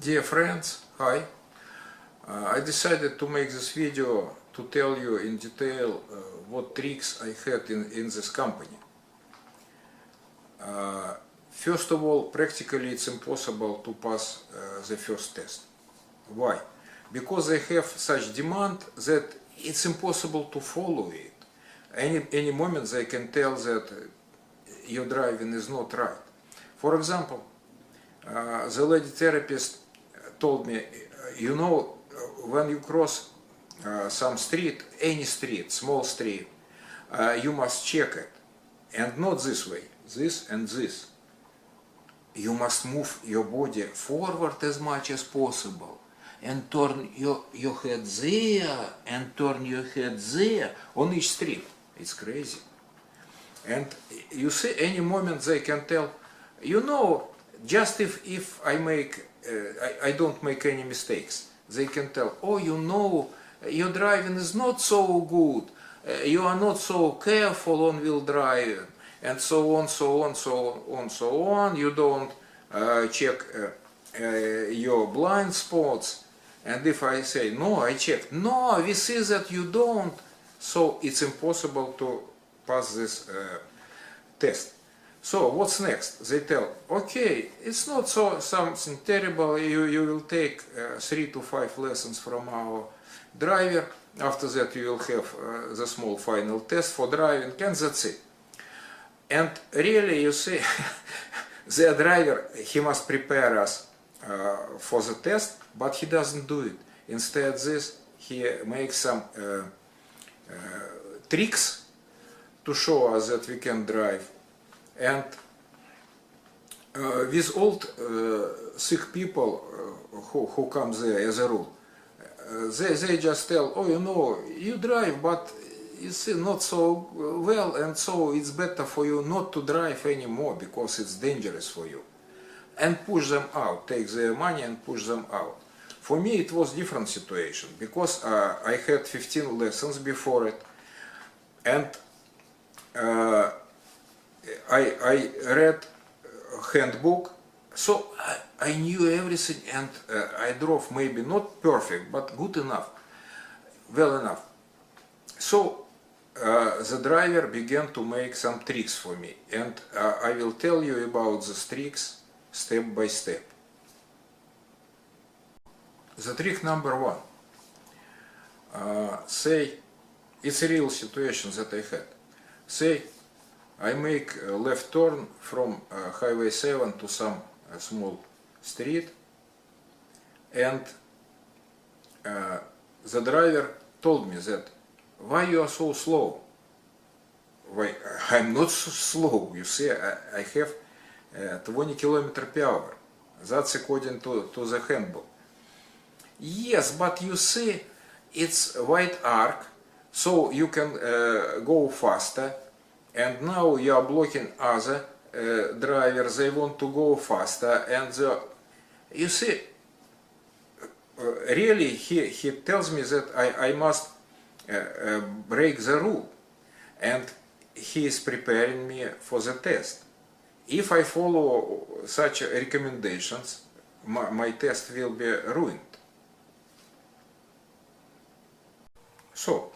Dear friends, hi. I decided to make this video to tell you in detail what tricks I had in this company. First of all, practically it's impossible to pass the first test. Why? Because they have such demand that it's impossible to follow it. Any moment they can tell that your driving is not right. For example, the lady therapist told me, you know, when you cross some street, any street, small street, you must check it. And not this way, this and this. You must move your body forward as much as possible and turn your head there and turn your head there on each street. It's crazy. And you see, any moment they can tell, you know, just if I make, I don't make any mistakes, they can tell, oh, you know, your driving is not so good, you are not so careful on wheel driving, and so on, so on, so on, so on. You don't check your blind spots. And if I say, no, I checked, no, we see that you don't, so it's impossible to pass this test. So what's next? They tell, okay, it's not so something terrible, you will take 3 to 5 lessons from our driver. After that you will have the small final test for driving, and that's it. And really, you see, the driver, he must prepare us for the test, but he doesn't do it. Instead this, he makes some tricks to show us that we can drive. And with old sick people who come there as a rule, they just tell, oh, you know, you drive, but you see not so well, and so it's better for you not to drive anymore because it's dangerous for you. And push them out, take their money and push them out. For me it was different situation, because I had 15 lessons before it, and I read handbook, so I knew everything, and I drove maybe not perfect, but good enough, well enough. So the driver began to make some tricks for me, and I will tell you about the tricks step by step. The trick number 1. Say, it's a real situation that I had. Say, I make a left turn from Highway 7 to some small street, and the driver told me that, why you are so slow? Why, I'm not so slow, you see, I have 20 km/h. That's according to the handbook. Yes, but you see, it's white arc, so you can go faster. And now you are blocking other drivers, they want to go faster, and you see, really he tells me that I must break the rule, and he is preparing me for the test. If I follow such recommendations, my test will be ruined. So,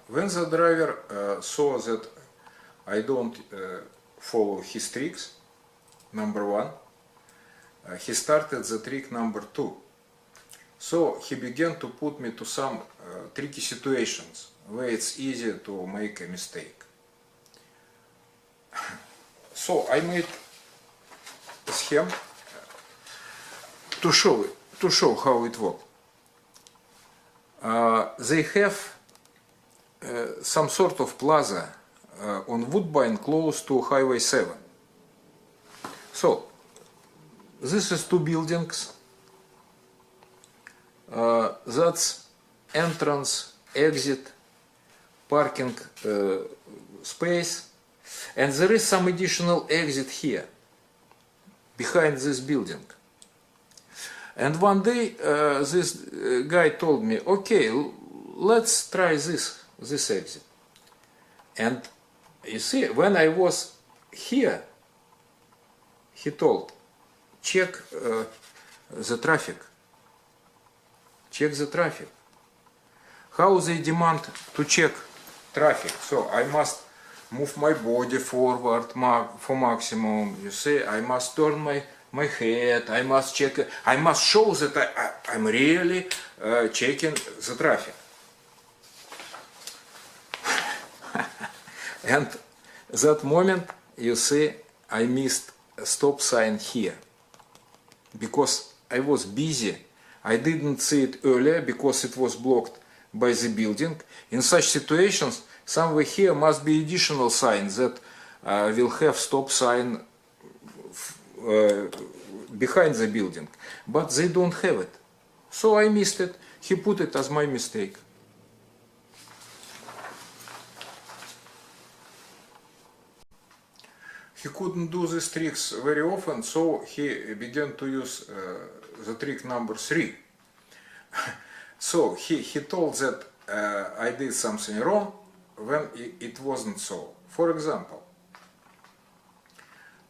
when the driver saw that I don't follow his tricks, number 1, he started the trick number 2. So he began to put me to some tricky situations where it's easy to make a mistake. So I made a scheme to show how it works. They have some sort of plaza on Woodbine close to Highway 7. So, this is 2 buildings, that's entrance, exit, parking space, and there is some additional exit here, behind this building. And one day this guy told me, okay, let's try this exit. And you see, when I was here, he told, check the traffic, check the traffic. How they demand to check traffic? So I must move my body forward for maximum. You see, I must turn my head. I must check. I must show that I'm really checking the traffic. And that moment, you see, I missed a stop sign here because I was busy. I didn't see it earlier because it was blocked by the building. In such situations, somewhere here must be additional signs that will have stop sign behind the building, but they don't have it. So I missed it. He put it as my mistake. He couldn't do these tricks very often, so he began to use the trick number 3. So he told that I did something wrong when it wasn't so. For example,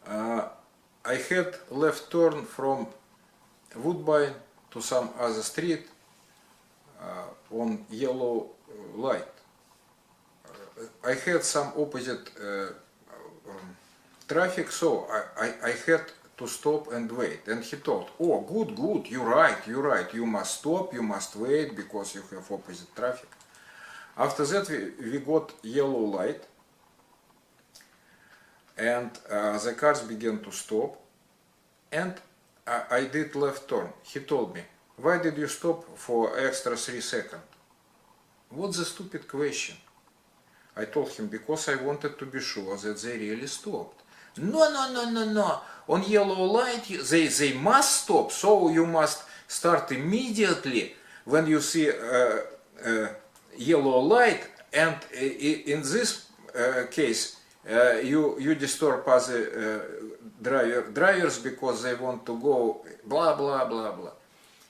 I had left turn from Woodbine to some other street on yellow light. I had some opposite traffic, so I had to stop and wait. And he told, oh, good, you're right, you must stop, you must wait because you have opposite traffic. After that we got yellow light and the cars began to stop and I did left turn. He told me, why did you stop for extra 3 seconds? What's the stupid question? I told him, because I wanted to be sure that they really stopped. No. On yellow light, they must stop, so you must start immediately when you see yellow light, and in this case, you disturb other drivers because they want to go blah, blah, blah, blah.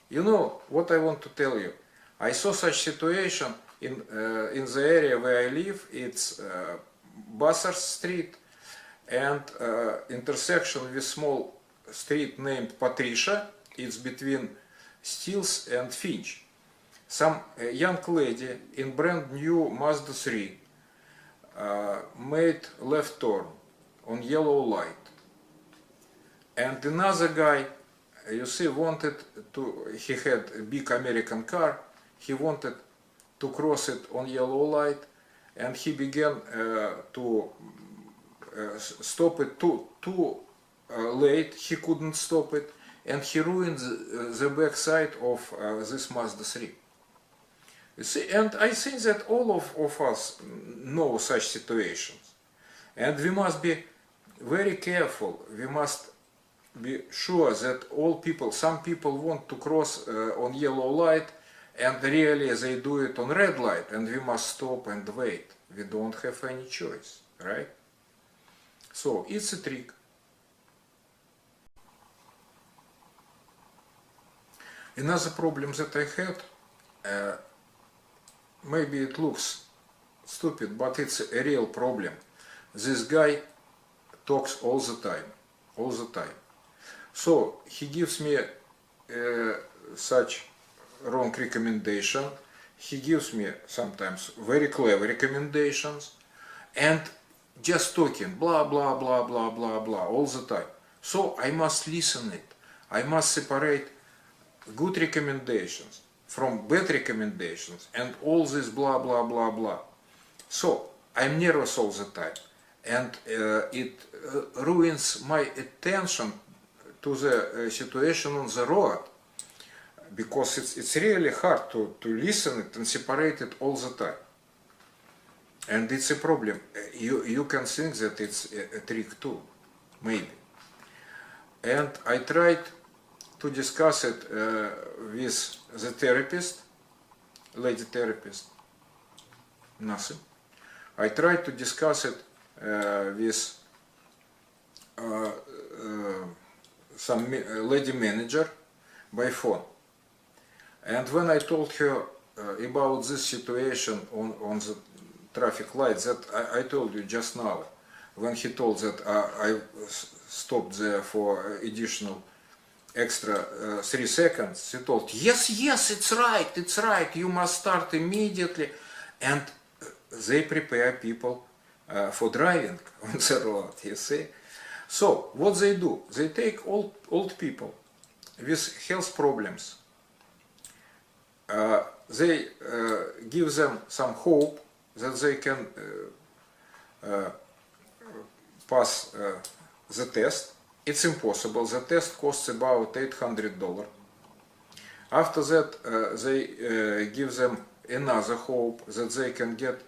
You know what I want to tell you? I saw such situation in the area where I live. It's Bassard Street and intersection with small street named Patricia. It's between Stills and Finch. Some young lady in brand new Mazda 3 made left turn on yellow light, and another guy, you see, wanted to, he had a big American car, he wanted to cross it on yellow light, and he began to stop it too late. He couldn't stop it, and he ruined the back side of this Mazda 3. You see, and I think that all of us know such situations, and we must be very careful. We must be sure that all people, some people want to cross on yellow light, and really they do it on red light, and we must stop and wait. We don't have any choice, right? So it's a trick. Another problem that I had, maybe it looks stupid, but it's a real problem. This guy talks all the time. So he gives me such wrong recommendation. He gives me sometimes very clever recommendations, and just talking blah blah blah blah blah blah all the time. So I must listen it. I must separate good recommendations from bad recommendations and all this blah blah blah blah. So I'm nervous all the time, and it ruins my attention to the situation on the road, because it's really hard to listen it and separate it all the time. And it's a problem. You can think that it's a trick too, maybe. And I tried to discuss it with the therapist, lady therapist, nothing. I tried to discuss it with some lady manager by phone. And when I told her about this situation on the traffic lights that I told you just now, when he told that I stopped there for additional extra 3 seconds, he told, yes, yes, it's right, you must start immediately. And they prepare people for driving on the road, you see. So, what they do? They take old people with health problems. They give them some hope that they can pass the test. It's impossible. The test costs about $800. After that, they give them another hope that they can get,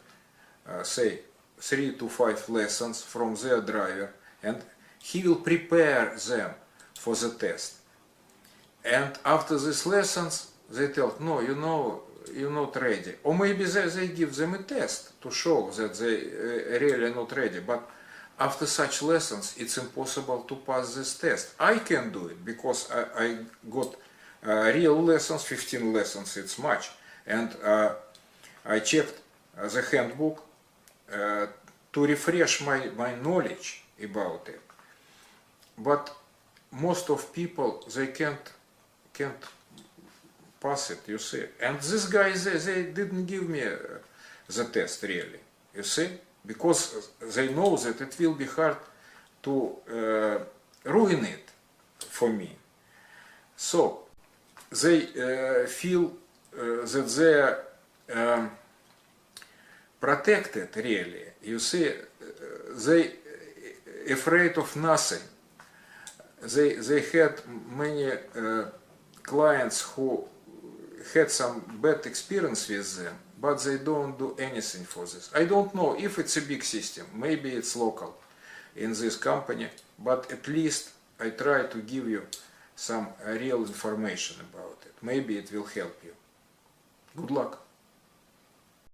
say, 3 to 5 lessons from their driver, and he will prepare them for the test. And after these lessons, they tell, no, you're not ready. Or maybe they give them a test to show that they really not ready. But after such lessons, it's impossible to pass this test. I can do it because I got real lessons, 15 lessons, it's much. And I checked the handbook to refresh my knowledge about it. But most of people, they can't pass it, you see. And these guys, they didn't give me the test, really, you see. Because they know that it will be hard to ruin it for me. So, they feel that they are protected, really. You see, they afraid of nothing. They had many clients who had some bad experience with them, but they don't do anything for this. I don't know if it's a big system, maybe it's local in this company, but at least I try to give you some real information about it. Maybe it will help you. Good luck.